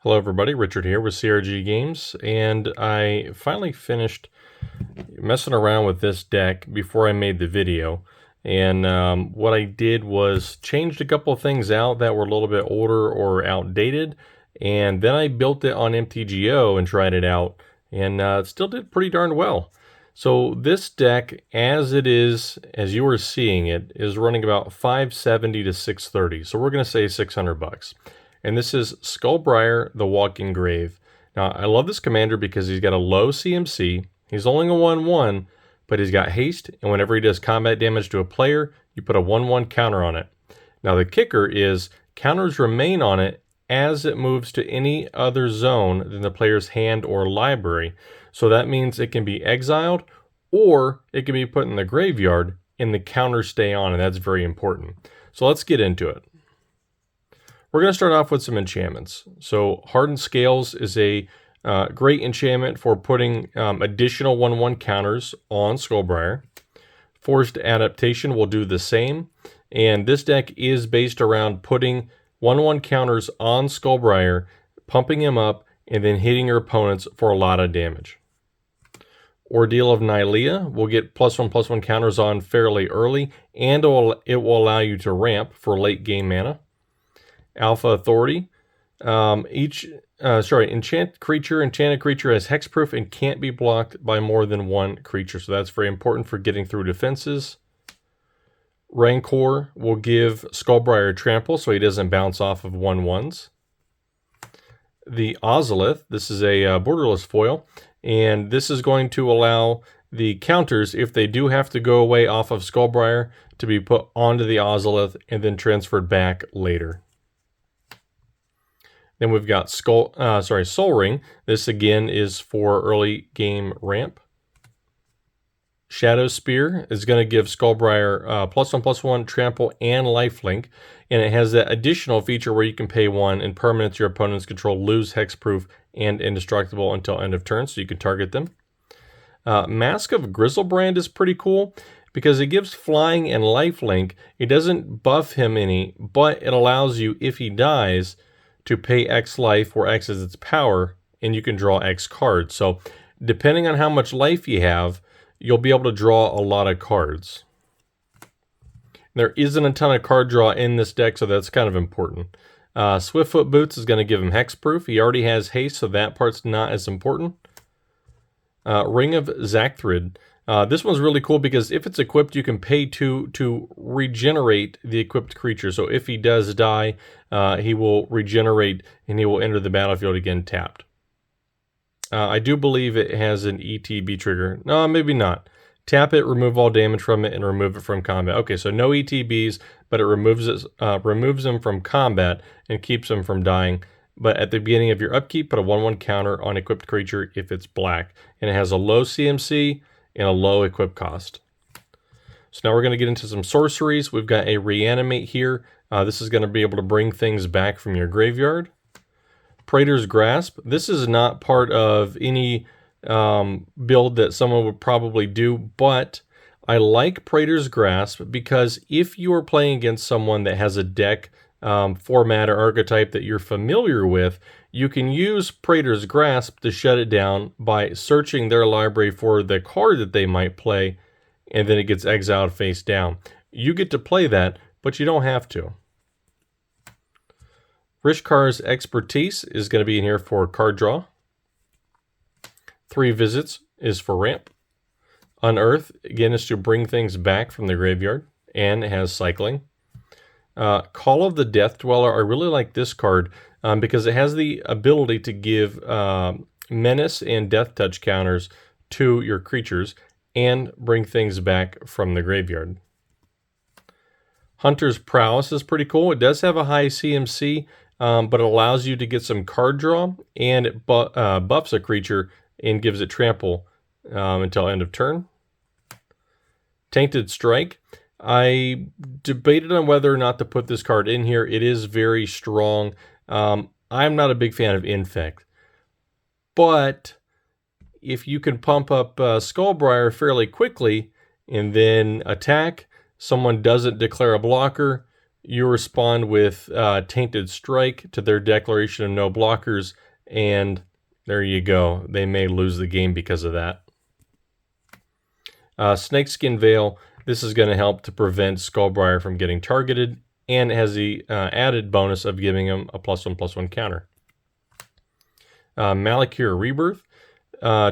Hello everybody, Richard here with CRG Games, and I finally finished messing around with this deck before I made the video. And what I did was changed a couple of things out that were a little bit older or outdated, and then I built it on MTGO and tried it out, and it still did pretty darn well. So this deck, as it is, as you are seeing it, is running about 570 to 630. So we're going to say 600 bucks. And this is Skullbriar, the Walking Grave. Now, I love this commander because he's got a low CMC. He's only a 1/1, but he's got haste, and whenever he does combat damage to a player, you put a 1/1 counter on it. Now, the kicker is counters remain on it as it moves to any other zone than the player's hand or library. So that means it can be exiled, or it can be put in the graveyard, and the counters stay on, and that's very important. So let's get into it. We're going to start off with some enchantments. So Hardened Scales is a great enchantment for putting additional 1/1 counters on Skullbriar. Forced Adaptation will do the same. And this deck is based around putting 1/1 counters on Skullbriar, pumping him up, and then hitting your opponents for a lot of damage. Ordeal of Nylea will get +1/+1 counters on fairly early, and it will allow you to ramp for late game mana. Alpha Authority. Enchanted creature has hexproof and can't be blocked by more than one creature. So that's very important for getting through defenses. Rancor will give Skullbriar trample so he doesn't bounce off of 1/1s. The Ozolith, this is a borderless foil, and this is going to allow the counters, if they do have to go away off of Skullbriar, to be put onto the Ozolith and then transferred back later. Then we've got Soul Ring. This again is for early game ramp. Shadow Spear is going to give Skullbriar +1/+1 trample and lifelink, and it has that additional feature where you can pay 1 and permanents your opponent's control lose hexproof and indestructible until end of turn, so you can target them. Mask of Grizzlebrand is pretty cool because it gives flying and lifelink. It doesn't buff him any, but it allows you, if he dies, to pay X life, where X is its power, and you can draw X cards. So depending on how much life you have, you'll be able to draw a lot of cards. There isn't a ton of card draw in this deck, so that's kind of important. Swiftfoot Boots is going to give him hexproof. He already has haste, so that part's not as important. Ring of Zakthryd. This one's really cool because if it's equipped, you can pay 2 to regenerate the equipped creature. So if he does die, he will regenerate and he will enter the battlefield again tapped. I do believe it has an ETB trigger. No, maybe not. Tap it, remove all damage from it, and remove it from combat. Okay, so no ETBs, but it removes them from combat and keeps them from dying. But at the beginning of your upkeep, put a 1/1 counter on equipped creature if it's black. And it has a low CMC and a low equip cost. So now we're going to get into some sorceries. We've got a Reanimate here. This is going to be able to bring things back from your graveyard. Praetor's Grasp. This is not part of any build that someone would probably do, but I like Praetor's Grasp because if you are playing against someone that has a deck format or archetype that you're familiar with, you can use Praetor's Grasp to shut it down by searching their library for the card that they might play, and then it gets exiled face down. You get to play that, but you don't have to. Rishkar's Expertise is going to be in here for card draw. 3 Visits is for ramp. Unearth, again, is to bring things back from the graveyard, and it has cycling. Call of the Death Dweller, I really like this card because it has the ability to give menace and death touch counters to your creatures and bring things back from the graveyard. Hunter's Prowess is pretty cool. It does have a high CMC, but it allows you to get some card draw, and it buffs a creature and gives it trample until end of turn. Tainted Strike. I debated on whether or not to put this card in here. It is very strong. I'm not a big fan of Infect, but if you can pump up Skullbriar fairly quickly and then attack, someone doesn't declare a blocker, You respond with Tainted Strike to their declaration of no blockers, and there you go. They may lose the game because of that. Snakeskin Veil. This is going to help to prevent Skullbriar from getting targeted, and it has the added bonus of giving him a +1/+1 counter. Malakir Rebirth.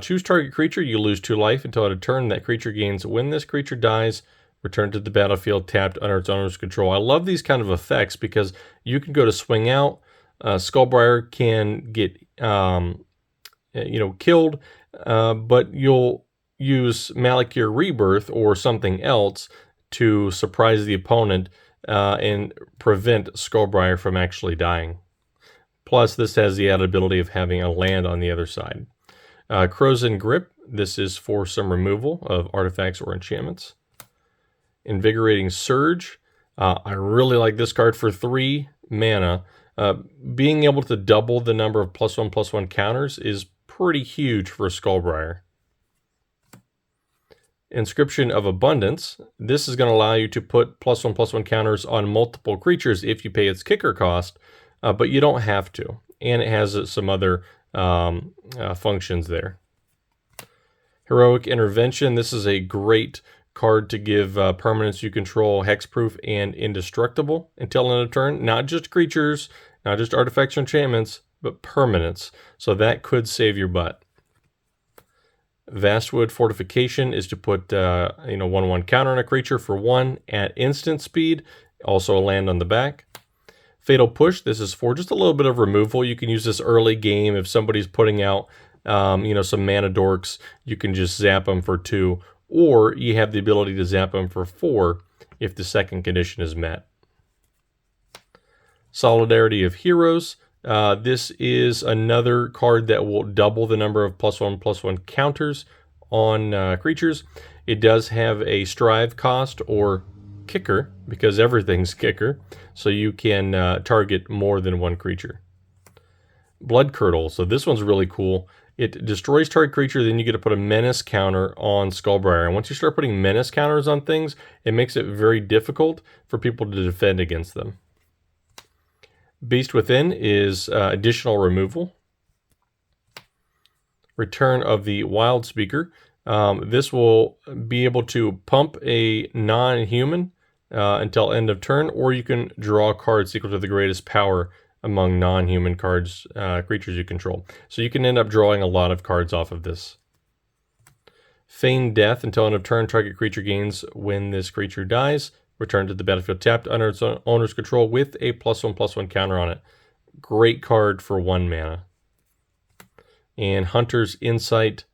Choose target creature. You lose 2 life until at a turn that creature gains. When this creature dies, return to the battlefield tapped under its owner's control. I love these kind of effects because you can go to swing out. Skullbriar can get killed, but you'll use Malakir Rebirth or something else to surprise the opponent and prevent Skullbriar from actually dying. Plus, this has the added ability of having a land on the other side. Crow's Grip. This is for some removal of artifacts or enchantments. Invigorating Surge. I really like this card for 3 mana. Being able to double the number of +1/+1 counters is pretty huge for Skullbriar. Inscription of Abundance. This is going to allow you to put +1/+1 counters on multiple creatures if you pay its kicker cost, but you don't have to. And it has some other functions there. Heroic Intervention. This is a great card to give permanents you control hexproof and indestructible until end of turn. Not just creatures, not just artifacts or enchantments, but permanents. So that could save your butt. Vastwood Fortification is to put 1/1 counter on a creature for 1 at instant speed. Also a land on the back. Fatal Push. This is for just a little bit of removal. You can use this early game if somebody's putting out some mana dorks. You can just zap them for 2, or you have the ability to zap them for 4 if the second condition is met. Solidarity of Heroes. This is another card that will double the number of +1/+1 counters on creatures. It does have a strive cost or kicker, because everything's kicker, so you can target more than 1 creature. Blood Curdle. So this one's really cool. It destroys target creature, then you get to put a menace counter on Skullbriar. And once you start putting menace counters on things, it makes it very difficult for people to defend against them. Beast Within is additional removal. Return of the Wild Speaker. This will be able to pump a non-human until end of turn, or you can draw cards equal to the greatest power among non-human creatures you control. So you can end up drawing a lot of cards off of this. Feign Death. Until end of turn, target creature gains. When this creature dies, return to the battlefield tapped under its owner's control with a +1/+1 counter on it. Great card for 1 mana. And Hunter's Insight.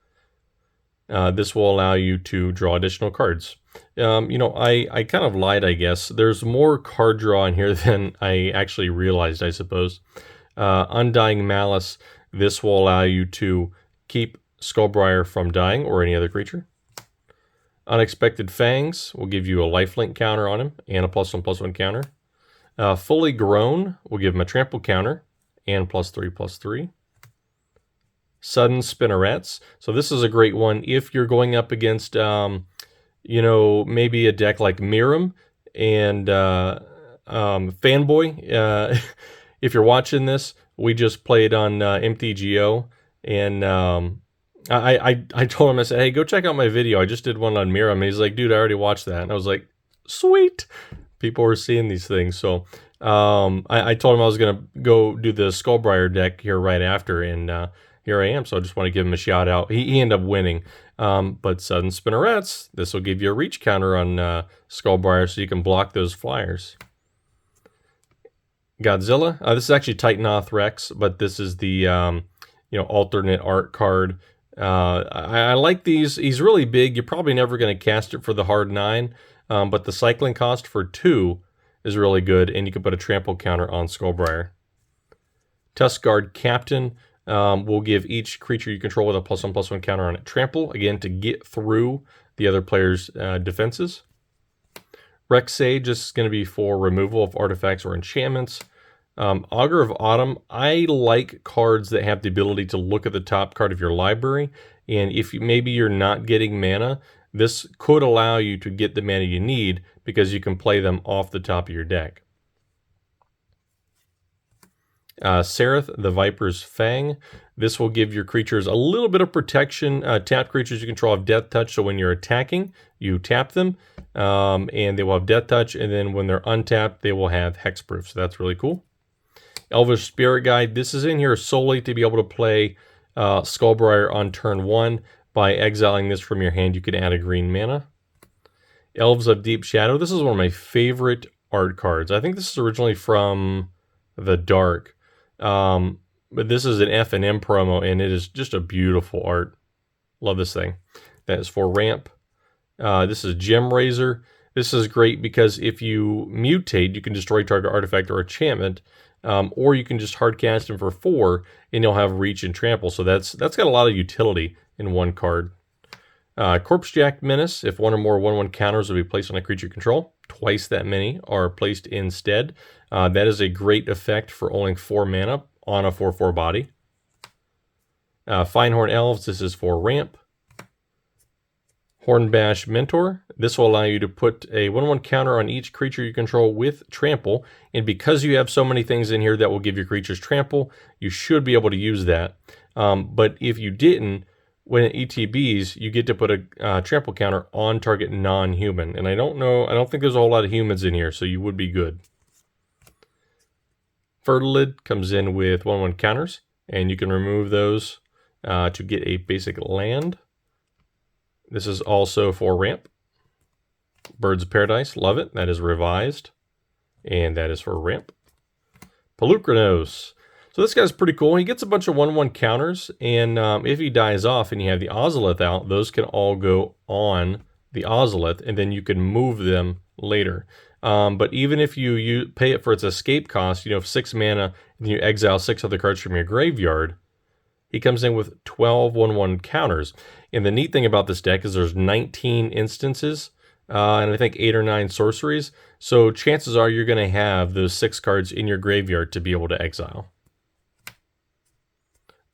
This will allow you to draw additional cards. I kind of lied, I guess. There's more card draw in here than I actually realized, I suppose. Undying Malice. This will allow you to keep Skullbriar from dying or any other creature. Unexpected Fangs will give you a lifelink counter on him and a +1/+1 counter. Fully Grown will give him a trample counter and +3/+3. Sudden Spinnerets. So this is a great one if you're going up against, maybe a deck like Miram and Fanboy. If you're watching this, we just played on MTGO, and I told him, I said, hey, go check out my video. I just did one on Miram. And he's like, dude, I already watched that. And I was like, sweet. People were seeing these things. So I told him I was going to go do the Skullbriar deck here right after, and here I am. So I just want to give him a shout out. He ended up winning. But Sudden Spinnerets, this will give you a reach counter on Skullbriar so you can block those flyers. Godzilla. This is actually Titanoth Rex, but this is the alternate art card. I like these. He's really big. You're probably never going to cast it for the hard 9, but the cycling cost for 2 is really good, and you can put a trample counter on Skullbriar. Tuskguard Captain will give each creature you control with a +1/+1 counter on it. Trample, again, to get through the other player's defenses. Rex Sage is going to be for removal of artifacts or enchantments. Augur of Autumn, I like cards that have the ability to look at the top card of your library, and if maybe you're not getting mana, this could allow you to get the mana you need because you can play them off the top of your deck. Sereth, the Viper's Fang. This will give your creatures a little bit of protection. Tapped creatures you control have Death Touch, so when you're attacking, you tap them, and they will have Death Touch, and then when they're untapped, they will have Hexproof, so that's really cool. Elvish Spirit Guide. This is in here solely to be able to play Skullbriar on turn 1. By exiling this from your hand, you can add a green mana. Elves of Deep Shadow. This is one of my favorite art cards. I think this is originally from The Dark. But this is an F&M promo, and it is just a beautiful art. Love this thing. That is for ramp. This is Gem Razor. This is great because if you mutate, you can destroy target artifact or enchantment, or you can just hardcast him for 4, and you'll have reach and trample. So that's got a lot of utility in one card. Corpsejack Menace. If one or more 1/1 counters will be placed on a creature you control, twice that many are placed instead. That is a great effect for only 4 mana on a 4/4 body. Finehorn Elves. This is for ramp. Hornbash Mentor. This will allow you to put a 1/1 counter on each creature you control with trample, and because you have so many things in here that will give your creatures trample, you should be able to use that. But if you didn't, when it ETBs, you get to put a trample counter on target non-human. And I don't think there's a whole lot of humans in here, so you would be good. Fertilid comes in with 1/1 counters, and you can remove those to get a basic land. This is also for ramp. Birds of Paradise, love it. That is revised, and that is for ramp. Pelucranos. So this guy's pretty cool. He gets a bunch of 1/1 counters, and if he dies off and you have the Ozolith out, those can all go on the Ozolith, and then you can move them later. But even if you pay it for its escape cost, 6 mana, and you exile 6 other cards from your graveyard, he comes in with 12 1/1 counters. And the neat thing about this deck is there's 19 instances, and I think 8 or 9 sorceries. So chances are you're going to have those 6 cards in your graveyard to be able to exile.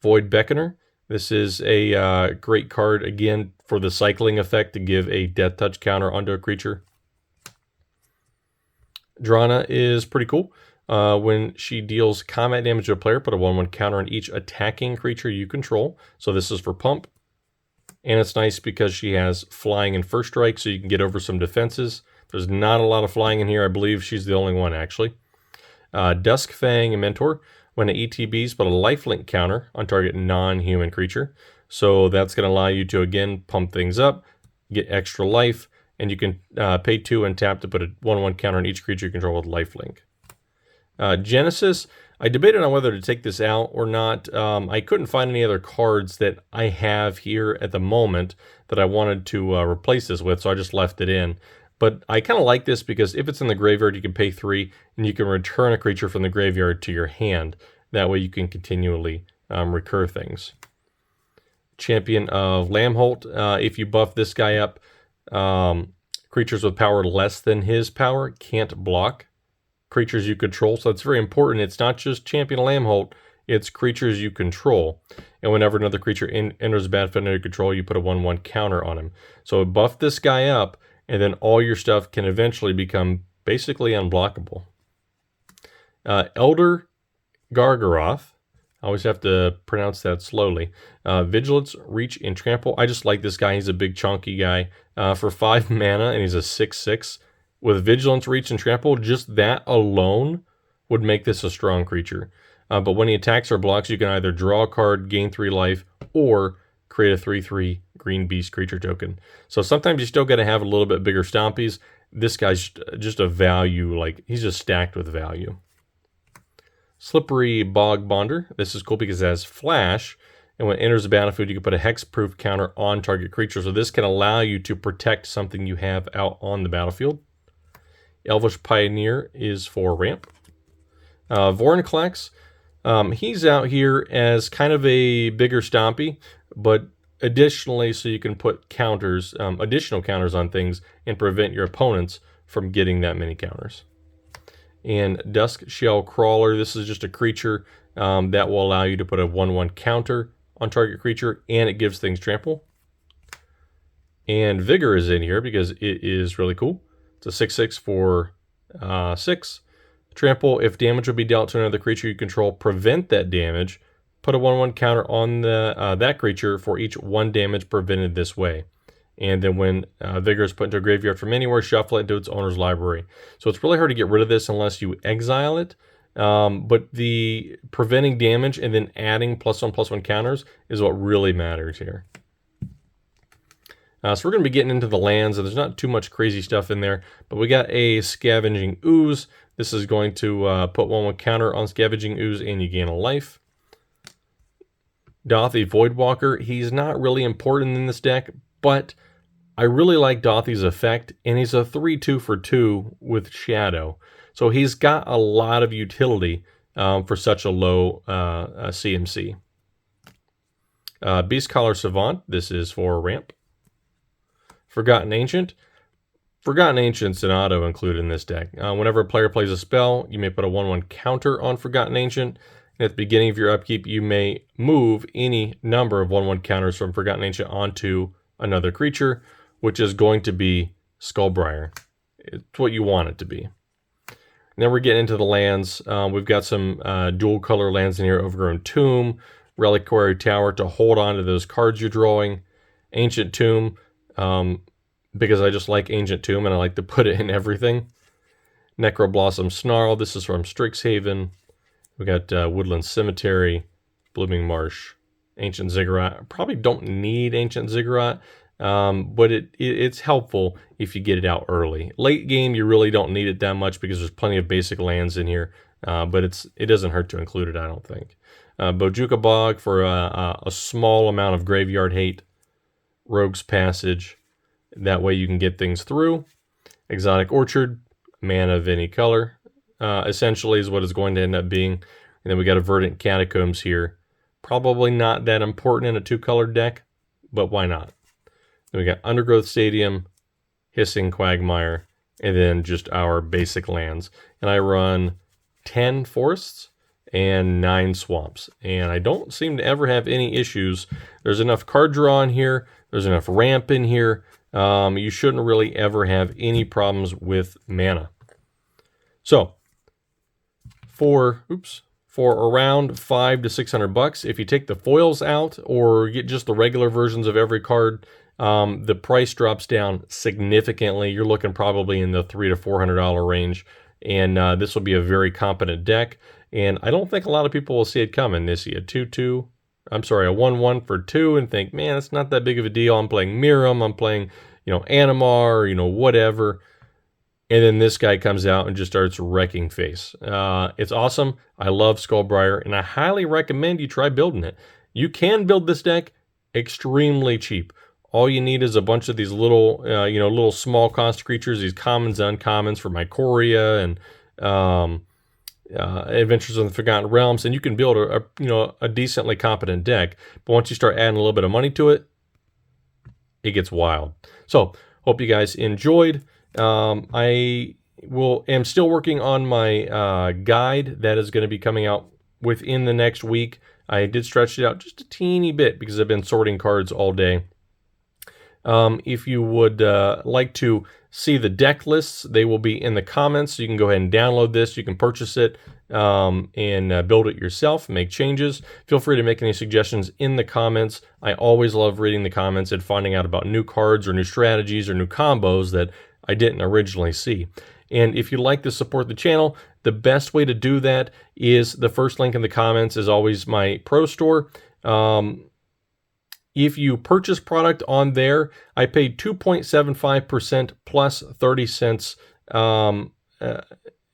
Void Beckoner. This is a great card, again, for the cycling effect to give a Death Touch counter onto a creature. Drana is pretty cool. When she deals combat damage to a player, put a 1/1 counter on each attacking creature you control. So this is for pump. And it's nice because she has flying and first strike, so you can get over some defenses. There's not a lot of flying in here. I believe she's the only one, actually. Duskfang and Mentor. When it ETBs, put a lifelink counter on target non-human creature. So that's going to allow you to, again, pump things up, get extra life, and you can pay 2 and tap to put a 1/1 counter on each creature you control with lifelink. Genesis. I debated on whether to take this out or not. I couldn't find any other cards that I have here at the moment that I wanted to replace this with, so I just left it in. But I kind of like this because if it's in the graveyard, you can pay 3, and you can return a creature from the graveyard to your hand. That way you can continually recur things. Champion of Lamholt. If you buff this guy up, creatures with power less than his power can't block creatures you control. So it's very important. It's not just Champion of Lamholt, it's creatures you control. And whenever another creature enters the battlefield under your control, you put a 1/1 counter on him. So buff this guy up, and then all your stuff can eventually become basically unblockable. Elder Gargaroth. I always have to pronounce that slowly. Vigilance, Reach, and Trample. I just like this guy. He's a big chunky guy. For 5 mana, and he's a 6/6. With Vigilance, Reach, and Trample, just that alone would make this a strong creature. But when he attacks or blocks, you can either draw a card, gain 3 life, or create a 3/3 green beast creature token. So sometimes you still got to have a little bit bigger stompies. This guy's just a value, like he's just stacked with value. Slippery Bog Bonder. This is cool because it has flash, and when it enters the battlefield, you can put a hexproof counter on target creature. So this can allow you to protect something you have out on the battlefield. Elvish Pioneer is for ramp. Vorinclex. He's out here as kind of a bigger stompy, but additionally, so you can put counters, additional counters on things and prevent your opponents from getting that many counters. And Dusk Shell Crawler. This is just a creature that will allow you to put a 1/1 counter on target creature, and it gives things trample. And Vigor is in here because it is really cool. It's a 6/6 for 6. Trample, if damage would be dealt to another creature you control, prevent that damage. Put a 1/1 counter on that creature for each 1 damage prevented this way. And then when Vigor is put into a graveyard from anywhere, shuffle it into its owner's library. So it's really hard to get rid of this unless you exile it. But the preventing damage and then adding +1/+1 counters is what really matters here. So we're going to be getting into the lands, and there's not too much crazy stuff in there, but we got a Scavenging Ooze. This is going to put 1/1 counter on Scavenging Ooze, and you gain a life. Dothy Voidwalker, he's not really important in this deck, but I really like Dothy's effect, and he's a 3/2 for 2 with Shadow. So he's got a lot of utility for such a low CMC. Beastcaller Savant, this is for ramp. Forgotten Ancient. Forgotten Ancient's an auto included in this deck. Whenever a player plays a spell, you may put a 1/1 counter on Forgotten Ancient. And at the beginning of your upkeep, you may move any number of 1/1 counters from Forgotten Ancient onto another creature, which is going to be Skullbriar. It's what you want it to be. And then we're getting into the lands. We've got some dual color lands in here. Overgrown Tomb, Reliquary Tower to hold on to those cards you're drawing. Ancient Tomb, because I just like Ancient Tomb and I like to put it in everything. Necroblossom Snarl, this is from Strixhaven. We got Woodland Cemetery, Blooming Marsh, Ancient Ziggurat. Probably don't need Ancient Ziggurat, but it's helpful if you get it out early. Late game, you really don't need it that much because there's plenty of basic lands in here, but it doesn't hurt to include it, I don't think. Bojuka Bog for a small amount of graveyard hate. Rogue's Passage, that way you can get things through. Exotic Orchard, mana of any color, essentially is what it's going to end up being. And then we got a Verdant Catacombs here. Probably not that important in a 2-color deck, but why not? Then we got Undergrowth Stadium, Hissing Quagmire, and then just our basic lands. And I run 10 forests and 9 swamps. And I don't seem to ever have any issues. There's enough card draw in here. There's enough ramp in here. You shouldn't really ever have any problems with mana. So, for around $500 to $600, if you take the foils out or get just the regular versions of every card, the price drops down significantly. You're looking probably in the $300 to $400 range, and this will be a very competent deck. And I don't think a lot of people will see it coming. They see a 1/1 for 2 and think, man, it's not that big of a deal. I'm playing Miram, I'm playing, Animar, whatever. And then this guy comes out and just starts wrecking face. It's awesome. I love Skullbriar, and I highly recommend you try building it. You can build this deck extremely cheap. All you need is a bunch of these little, little small cost creatures, these commons, uncommons for Mycoria and Adventures in the Forgotten Realms, and you can build a decently competent deck. But once you start adding a little bit of money to it, it gets wild. So, hope you guys enjoyed. I am still working on my guide that is going to be coming out within the next week. I did stretch it out just a teeny bit because I've been sorting cards all day. If you would like to see the deck lists, they will be in the comments. So you can go ahead and download this. You can purchase it and build it yourself, make changes. Feel free to make any suggestions in the comments. I always love reading the comments and finding out about new cards or new strategies or new combos that I didn't originally see. And if you'd like to support the channel, the best way to do that is the first link in the comments is always my Pro Store. If you purchase product on there, I paid 2.75% plus 30 cents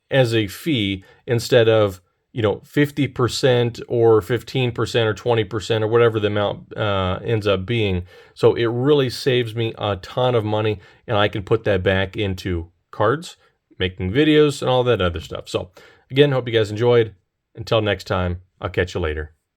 as a fee instead of 50% or 15% or 20% or whatever the amount ends up being. So it really saves me a ton of money, and I can put that back into cards, making videos, and all that other stuff. So again, hope you guys enjoyed. Until next time, I'll catch you later.